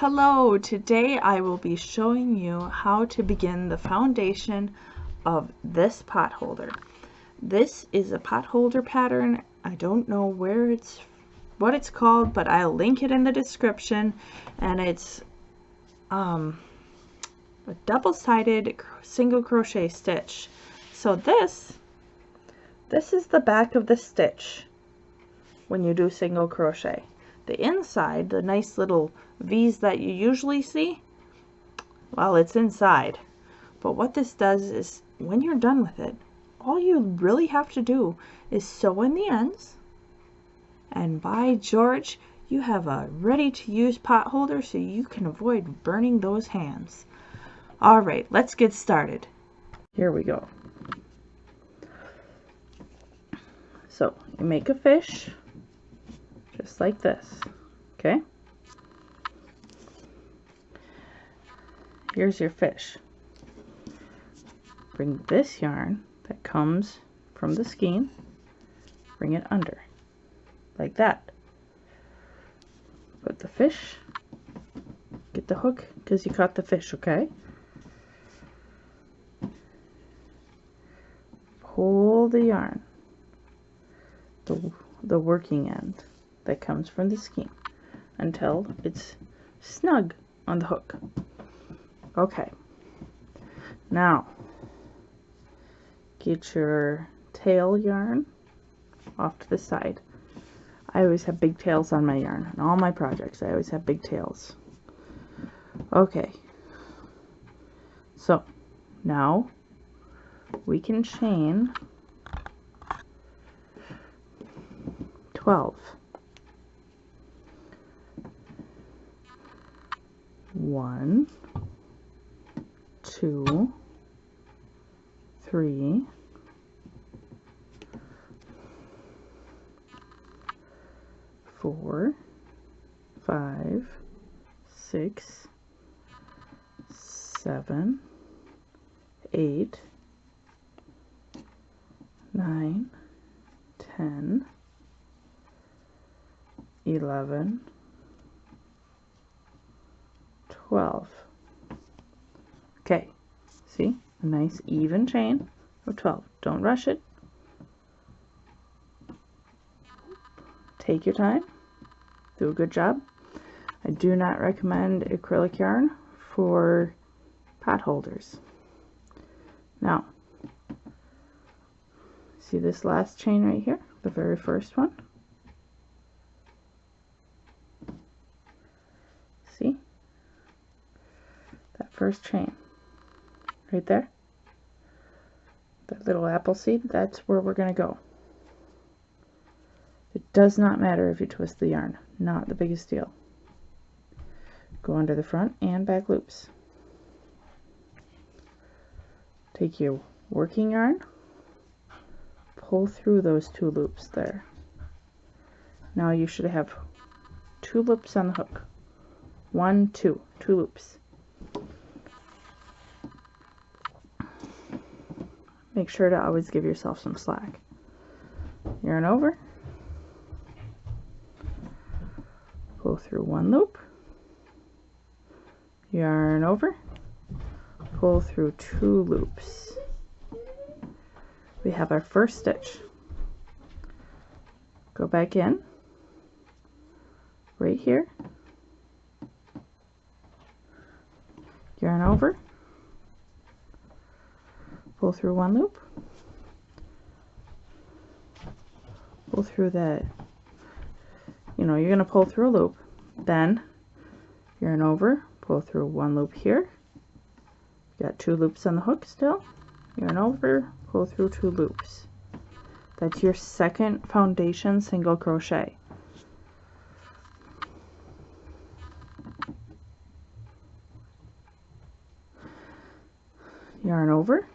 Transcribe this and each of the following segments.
Hello, today I will be showing you how to begin the foundation of this pot holder. This is a pot holder pattern. I don't know what it's called, but I'll link it in the description, and it's a double-sided single crochet stitch. So this is the back of the stitch when you do single crochet. The inside, the nice little V's that you usually see, well, it's inside. But what this does is, when you're done with it, all you really have to do is sew in the ends, and by George, you have a ready-to-use pot holder so you can avoid burning those hands. All right, let's get started. Here we go. So you make a fish just like this, okay? Here's your fish. Bring this yarn that comes from the skein, bring it under, like that. Put the fish, get the hook because you caught the fish, okay? Pull the yarn, the working end that comes from the skein until it's snug on the hook. Okay, now get your tail yarn off to the side. I always have big tails on my yarn. In all my projects, I always have big tails. Okay, so now we can chain 12. 1, 2, 3, 4, 5, 6, 7, 8, 9, 10, 11, 12. Okay, see, a nice even chain of 12. Don't rush it. Take your time. Do a good job. I do not recommend acrylic yarn for pot holders. Now, see this last chain right here, the very first one? See? That first chain right there, that little apple seed, that's where we're going to go. It does not matter if you twist the yarn, not the biggest deal. Go under the front and back loops. Take your working yarn, pull through those 2 loops there. Now you should have 2 loops on the hook. 1, 2 loops. Make sure to always give yourself some slack. Yarn over, pull through 1 loop, yarn over, pull through 2 loops. We have our first stitch. Go back in, right here, yarn over, pull through 1 loop, pull through that, you're going to pull through a loop, then yarn over, pull through 1 loop here, got 2 loops on the hook still, yarn over, pull through 2 loops. That's your second foundation single crochet. Yarn over.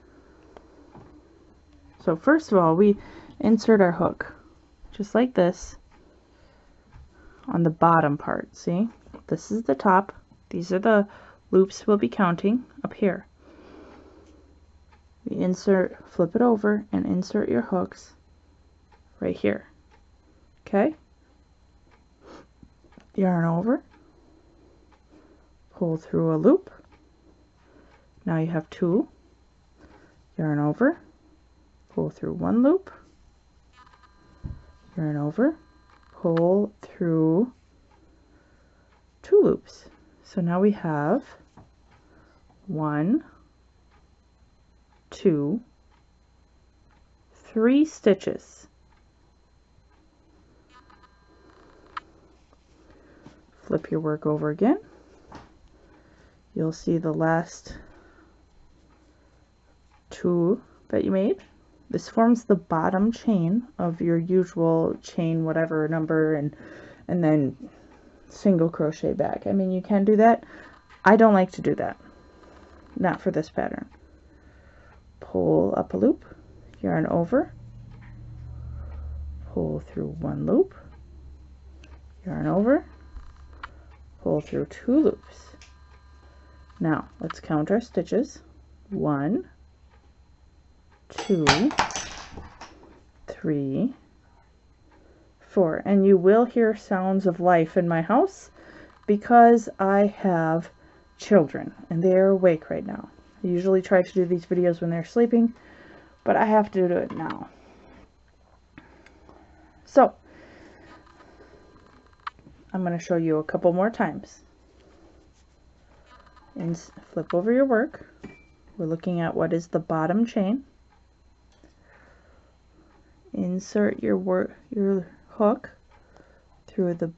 So first of all, we insert our hook just like this on the bottom part. See, this is the top. These are the loops we'll be counting up here. We insert, flip it over, and insert your hooks right here. Okay? Yarn over, pull through a loop. Now you have 2, yarn over, pull through 1 loop, yarn over, pull through 2 loops. So now we have 1, 2, 3 stitches. Flip your work over again. You'll see the last 2 that you made. This forms the bottom chain of your usual chain, whatever number, and then single crochet back. I mean, you can do that. I don't like to do that. Not for this pattern. Pull up a loop, yarn over, pull through 1 loop, yarn over, pull through 2 loops. Now let's count our stitches. 1, 2, 3, 4. And you will hear sounds of life in my house because I have children and they're awake right now. I usually try to do these videos when they're sleeping, but I have to do it now. So I'm going to show you a couple more times. And flip over your work. We're looking at what is the bottom chain. Insert your hook through the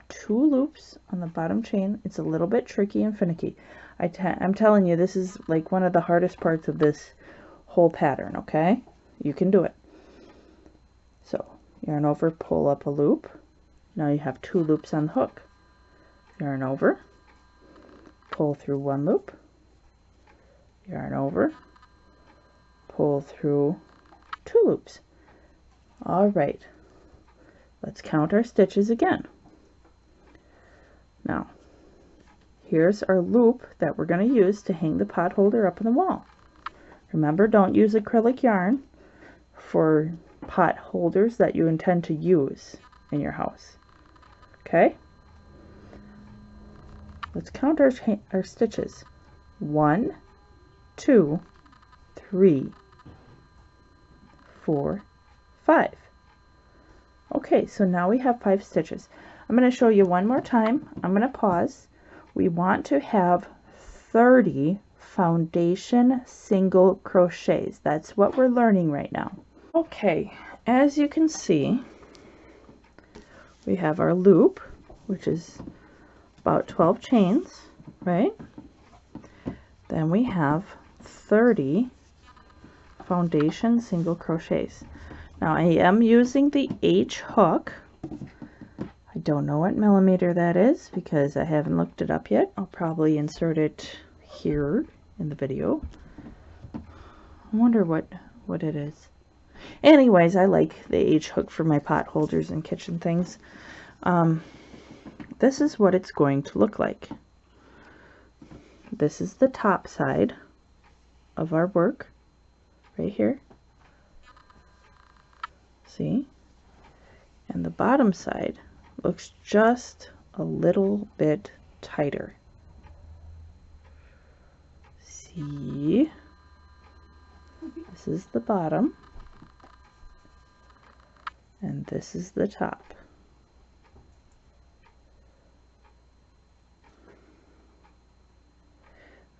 2 loops on the bottom chain. It's a little bit tricky and finicky. I'm telling you, this is like one of the hardest parts of this whole pattern, okay? You can do it. So yarn over, pull up a loop. Now you have 2 loops on the hook. Yarn over, pull through 1 loop, yarn over, pull through 2 loops. All right, let's count our stitches again. Now, here's our loop that we're going to use to hang the pot holder up on the wall. Remember, don't use acrylic yarn for pot holders that you intend to use in your house. Okay? Let's count our stitches. 1, 2, 3, 4, 5. Okay, so now we have 5 stitches. I'm going to show you one more time. I'm going to pause. We want to have 30 foundation single crochets. That's what we're learning right now. Okay, as you can see, we have our loop, which is about 12 chains, right? Then we have 30 foundation single crochets. Now I am using the H hook. I don't know what millimeter that is because I haven't looked it up yet. I'll probably insert it here in the video. I wonder what it is. Anyways, I like the H hook for my pot holders and kitchen things. This is what it's going to look like. This is the top side of our work right here. See? And the bottom side looks just a little bit tighter. See? This is the bottom. And this is the top.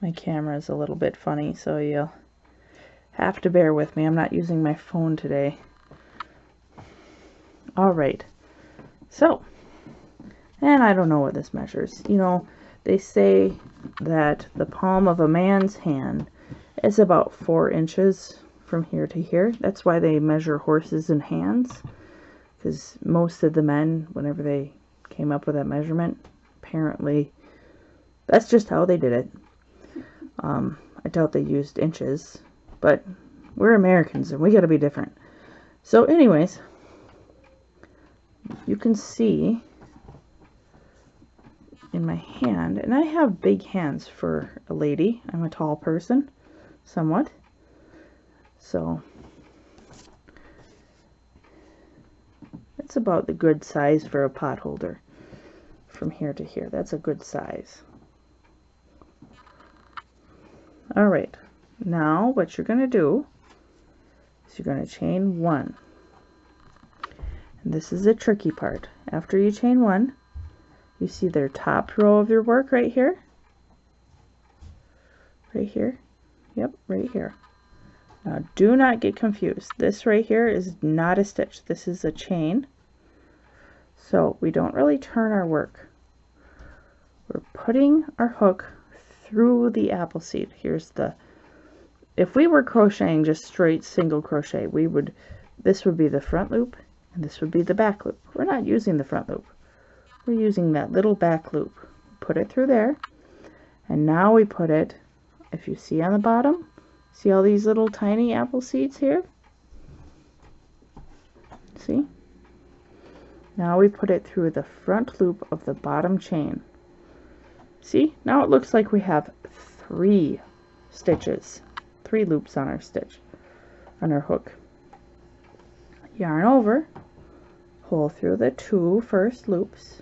My camera is a little bit funny, so you'll have to bear with me. I'm not using my phone today. Alright, so, and I don't know what this measures. You know, they say that the palm of a man's hand is about 4 inches from here to here. That's why they measure horses in hands, because most of the men, whenever they came up with that measurement, apparently that's just how they did it. I doubt they used inches, but we're Americans and we gotta be different. So anyways, you can see in my hand, and I have big hands for a lady. I'm a tall person, somewhat. So it's about the good size for a pot holder from here to here. That's a good size. All right, now what you're going to do is you're going to chain 1. And this is the tricky part. After you chain 1, you see their top row of your work right here? Right here? Yep, right here. Now do not get confused. This right here is not a stitch. This is a chain. So we don't really turn our work. We're putting our hook through the apple seed. Here's the, if we were crocheting just straight single crochet, this would be the front loop and this would be the back loop. We're not using the front loop. We're using that little back loop. Put it through there, and now we put it, if you see on the bottom, see all these little tiny apple seeds here? See? Now we put it through the front loop of the bottom chain. See? Now it looks like we have 3 stitches, 3 loops on our stitch, on our hook. Yarn over, pull through the 2 first loops,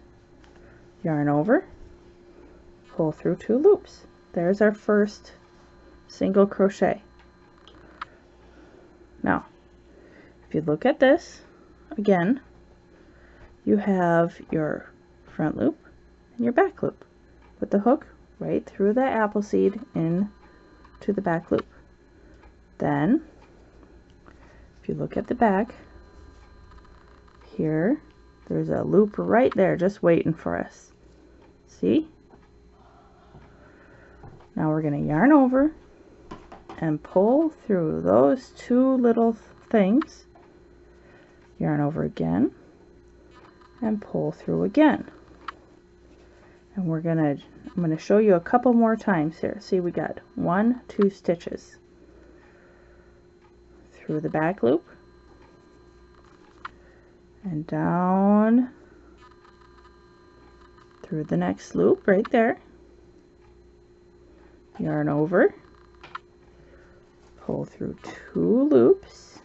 yarn over, pull through 2 loops. There's our first single crochet. Now, if you look at this, again, you have your front loop and your back loop. Put the hook right through the apple seed into the back loop. Then, if you look at the back, here, there's a loop right there just waiting for us. See? Now we're going to yarn over and pull through those 2 little things. Yarn over again and pull through again. And I'm going to show you a couple more times here. See, we got 1, 2 stitches through the back loop and down through the next loop right there. Yarn over, pull through 2 loops,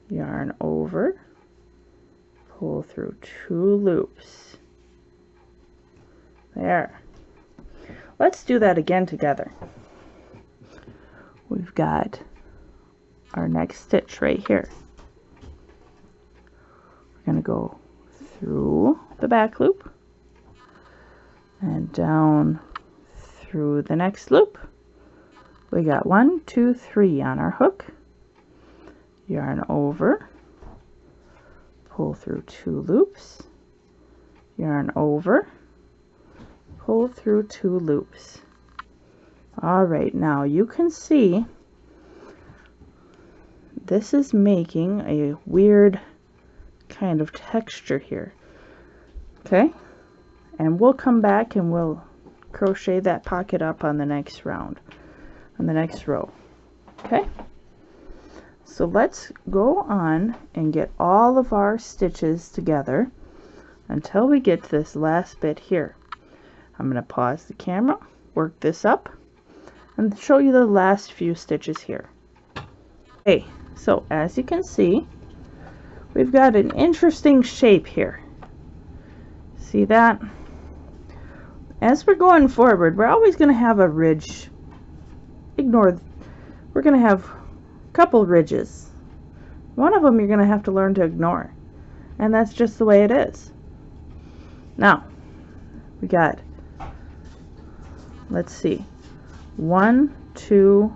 yarn over, pull through 2 loops. There. Let's do that again together. We've got our next stitch right here. We're going to go through the back loop and down through the next loop. We got 1, 2, 3 on our hook. Yarn over, pull through 2 loops, yarn over, pull through 2 loops. Alright, now you can see this is making a weird kind of texture here. Okay, and we'll come back and we'll crochet that pocket up on the next round, on the next row. Okay, so let's go on and get all of our stitches together until we get to this last bit here. I'm going to pause the camera, work this up, and show you the last few stitches here. Okay, so as you can see, we've got an interesting shape here. See that? As we're going forward, we're always going to have a ridge. We're going to have a couple ridges. One of them you're going to have to learn to ignore. And that's just the way it is. Now, we got, let's see, 1, 2,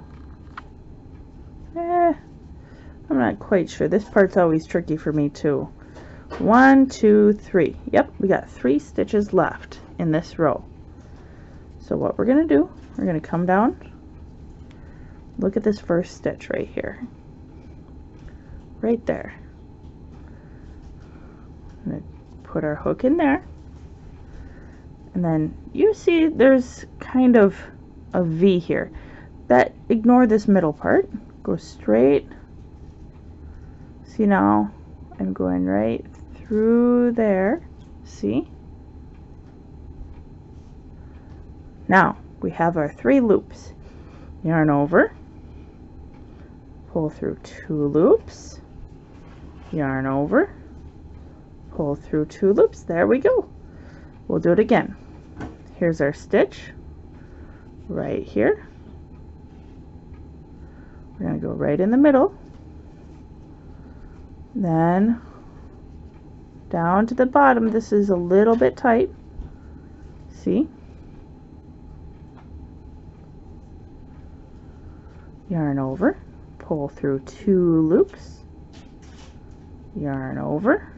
I'm not quite sure. This part's always tricky for me too. 1, 2, 3. Yep, we got 3 stitches left in this row. So what we're going to do, we're going to come down. Look at this first stitch right here. Right there. I'm going to put our hook in there. And then you see there's kind of a V here. Ignore this middle part. Go straight. See, now I'm going right through there. See? Now we have our 3 loops. Yarn over, pull through 2 loops, yarn over, pull through 2 loops. There we go. We'll do it again. Here's our stitch right here. We're going to go right in the middle, then down to the bottom. This is a little bit tight. See? Yarn over, pull through 2 loops, yarn over,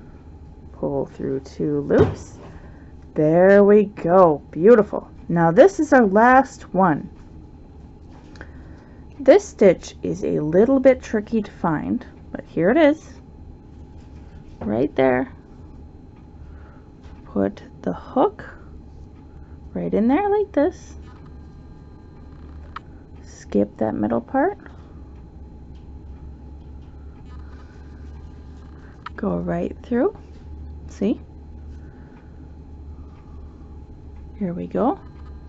pull through 2 loops. There we go. Beautiful. Now this is our last one. This stitch is a little bit tricky to find, but here it is. Right there. Put the hook right in there like this. Skip that middle part. Go right through. See? Here we go.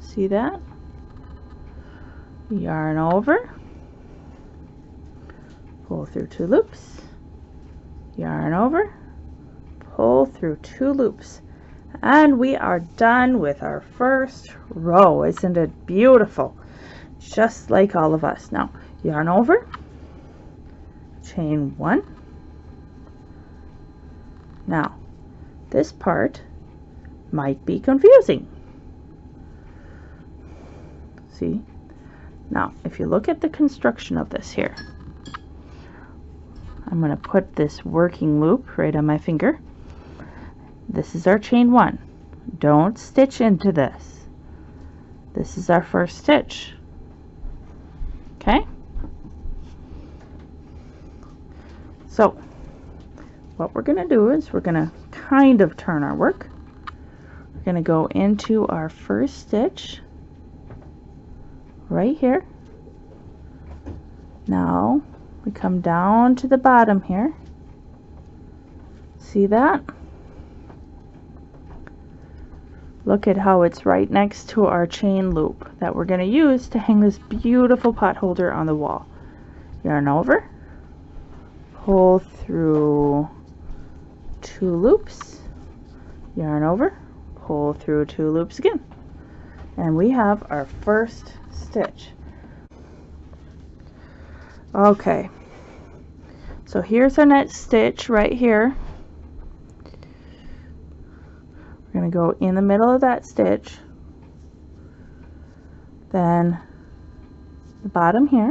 See that? Yarn over. Pull through 2 loops. Yarn over. Pull through 2 loops. And we are done with our first row. Isn't it beautiful? Just like all of us. Now, yarn over, chain 1. Now, this part might be confusing. See? Now, if you look at the construction of this here, I'm going to put this working loop right on my finger. This is our chain 1. Don't stitch into this. This is our first stitch. Okay? So, what we're going to do is we're going to kind of turn our work. We're going to go into our first stitch right here. Now, we come down to the bottom here. See that? Look at how it's right next to our chain loop that we're going to use to hang this beautiful pot holder on the wall. Yarn over, pull through 2 loops, yarn over, pull through 2 loops again, and we have our first stitch. Okay, so here's our next stitch right here. We're going to go in the middle of that stitch, then the bottom here.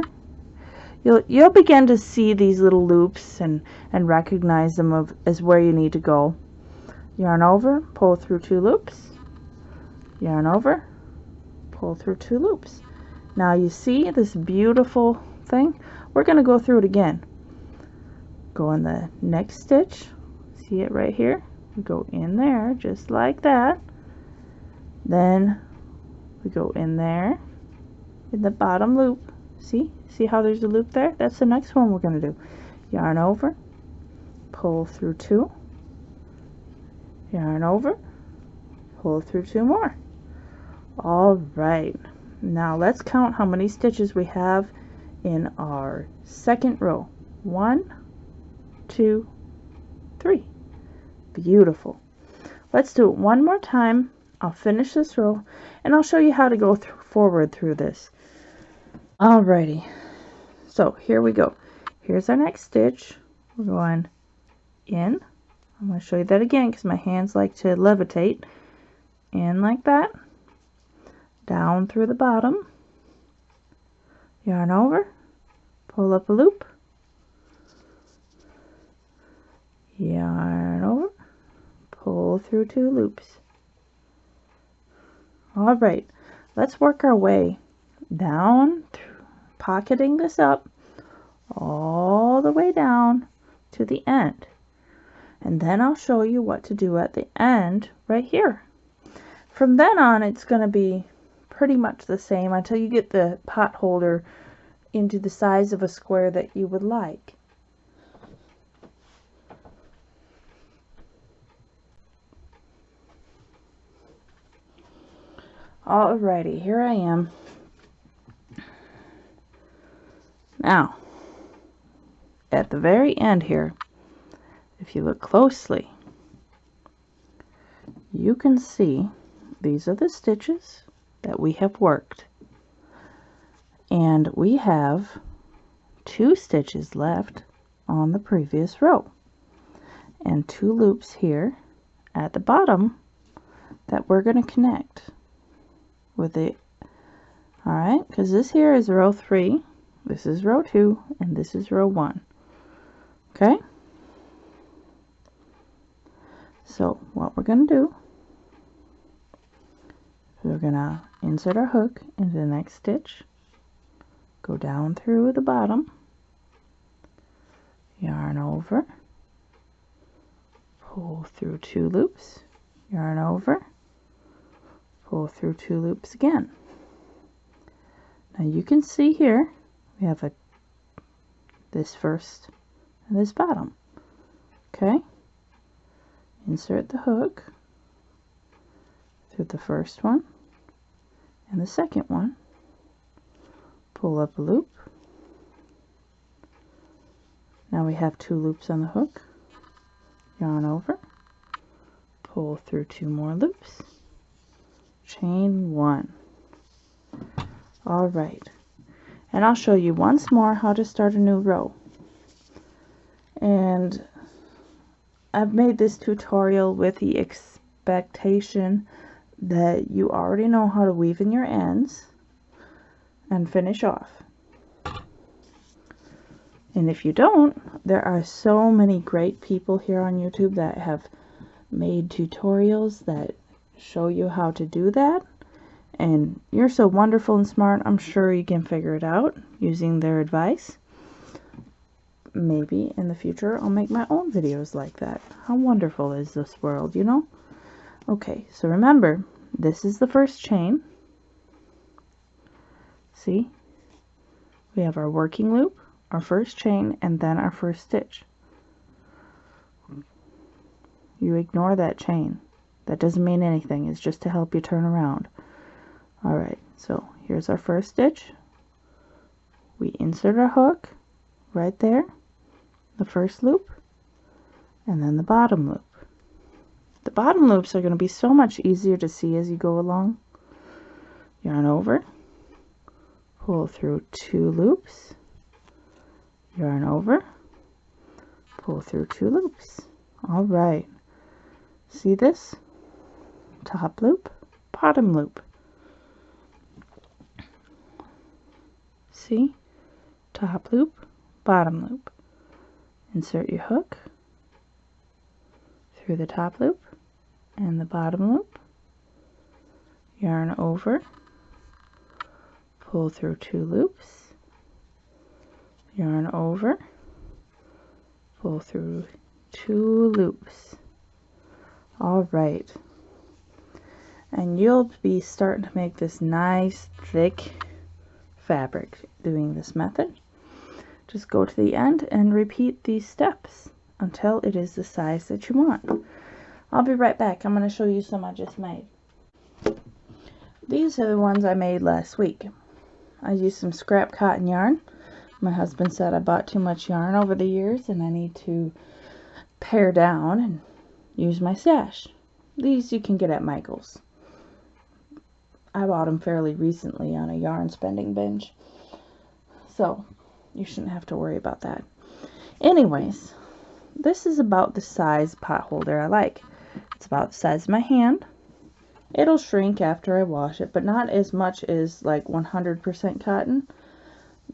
You'll begin to see these little loops and recognize them as where you need to go. Yarn over, pull through 2 loops, yarn over, pull through 2 loops. Now you see this beautiful thing? We're going to go through it again. Go in the next stitch, see it right here? We go in there just like that. Then we go in there in the bottom loop. See how there's a loop there? That's the next one we're going to do. Yarn over, pull through 2, yarn over, pull through 2 more. All right, now let's count how many stitches we have in our second row. 1, 2, 3. Beautiful. Let's do it one more time. I'll finish this row and I'll show you how to go forward through this. Alrighty, so here we go. Here's our next stitch. We're going in. I'm going to show you that again because my hands like to levitate. In like that, down through the bottom, yarn over, pull up a loop, yarn over, pull through 2 loops. All right, let's work our way down, pocketing this up all the way down to the end. And then I'll show you what to do at the end right here. From then on, it's going to be pretty much the same until you get the pot holder into the size of a square that you would like. Alrighty, here I am. Now, at the very end here, if you look closely, you can see these are the stitches that we have worked. And we have 2 stitches left on the previous row and 2 loops here at the bottom that we're going to connect with it. All right, because this here is row 3, this is row 2, and this is row 1. Okay, so what we're going to do, we're going to insert our hook into the next stitch, go down through the bottom, yarn over, pull through 2 loops, yarn over, pull through 2 loops again. Now you can see here we have this first and this bottom. Okay, insert the hook through the first one and the second one, pull up a loop. Now we have 2 loops on the hook, yarn over, pull through 2 more loops, chain 1. All right, and I'll show you once more how to start a new row. And I've made this tutorial with the expectation that you already know how to weave in your ends and finish off. And if you don't, there are so many great people here on YouTube that have made tutorials that show you how to do that. And you're so wonderful and smart, I'm sure you can figure it out using their advice. Maybe in the future I'll make my own videos like that. How wonderful is this world, you know? Okay, so remember, this is the first chain. See? We have our working loop, our first chain, and then our first stitch. You ignore that chain. That doesn't mean anything. It's just to help you turn around. Alright, so here's our first stitch. We insert our hook right there, the first loop, and then the bottom loop. The bottom loops are going to be so much easier to see as you go along. Yarn over, pull through 2 loops, yarn over, pull through 2 loops. Alright, see this? Top loop, bottom loop. See? Top loop, bottom loop. Insert your hook through the top loop and the bottom loop. Yarn over, pull through 2 loops, yarn over, pull through 2 loops. All right. And you'll be starting to make this nice thick fabric doing this method. Just go to the end and repeat these steps until it is the size that you want. I'll be right back. I'm going to show you some I just made. These are the ones I made last week. I used some scrap cotton yarn. My husband said I bought too much yarn over the years and I need to pare down and use my stash. These you can get at Michael's. I bought them fairly recently on a yarn spending binge, so you shouldn't have to worry about that. Anyways, this is about the size pot holder I like. It's about the size of my hand. It'll shrink after I wash it, but not as much as like 100% cotton.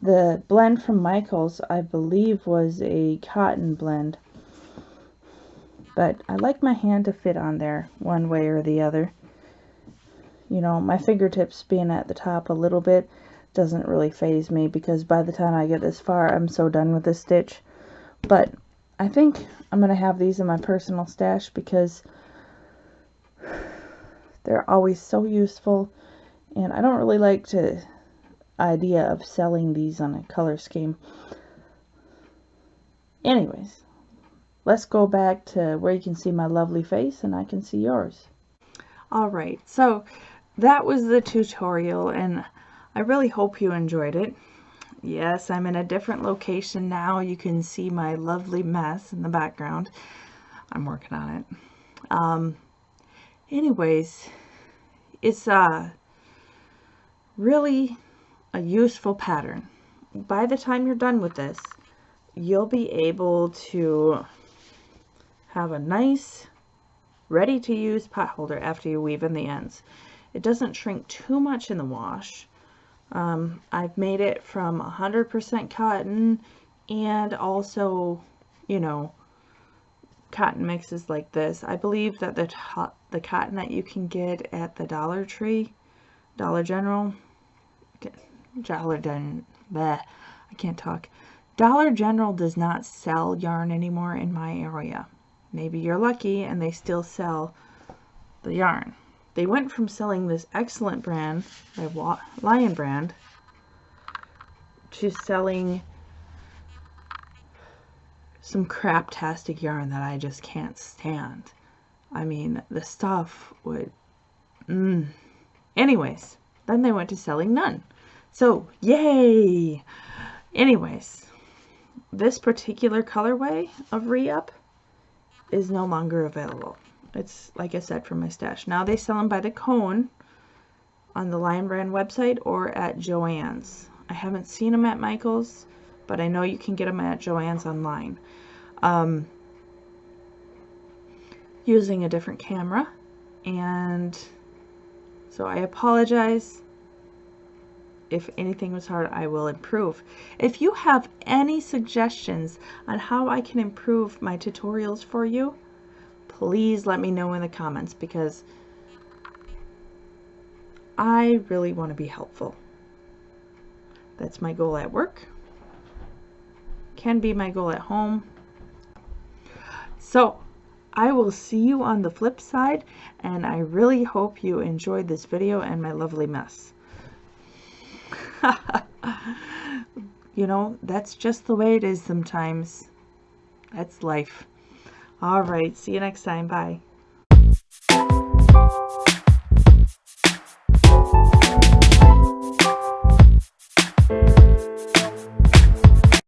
The blend from Michael's, I believe, was a cotton blend, but I like my hand to fit on there one way or the other. You know, my fingertips being at the top a little bit doesn't really faze me because by the time I get this far, I'm so done with this stitch. But I think I'm going to have these in my personal stash because they're always so useful. And I don't really like the idea of selling these on a color scheme. Anyways, let's go back to where you can see my lovely face and I can see yours. Alright, so that was the tutorial and I really hope you enjoyed it. Yes, I'm in a different location now. You can see my lovely mess in the background. I'm working on it. Anyways, it's really a useful pattern. by the time you're done with this, you'll be able to have a nice, ready to use pot holder after you weave in the ends. It doesn't shrink too much in the wash. I've made it from 100% cotton and also, you know, cotton mixes like this. I believe that the cotton that you can get at the Dollar Tree, Dollar General, I can't talk. Dollar General does not sell yarn anymore in my area. Maybe you're lucky and they still sell the yarn. They went from selling this excellent brand, by Lion brand, to selling some craptastic yarn that I just can't stand. I mean, the stuff would... Anyways, then they went to selling none. So, yay! Anyways, this particular colorway of Re-Up is no longer available. It's, like I said, from my stash. Now they sell them by the cone on the Lion Brand website or at Joann's. I haven't seen them at Michael's, but I know you can get them at Joann's online. Using a different camera, and so I apologize if anything was hard. I will improve. If you have any suggestions on how I can improve my tutorials for you, please let me know in the comments, because I really want to be helpful. That's my goal at work. Can be my goal at home. So I will see you on the flip side, and I really hope you enjoyed this video and my lovely mess. You know, that's just the way it is sometimes. That's life. All right, see you next time. Bye.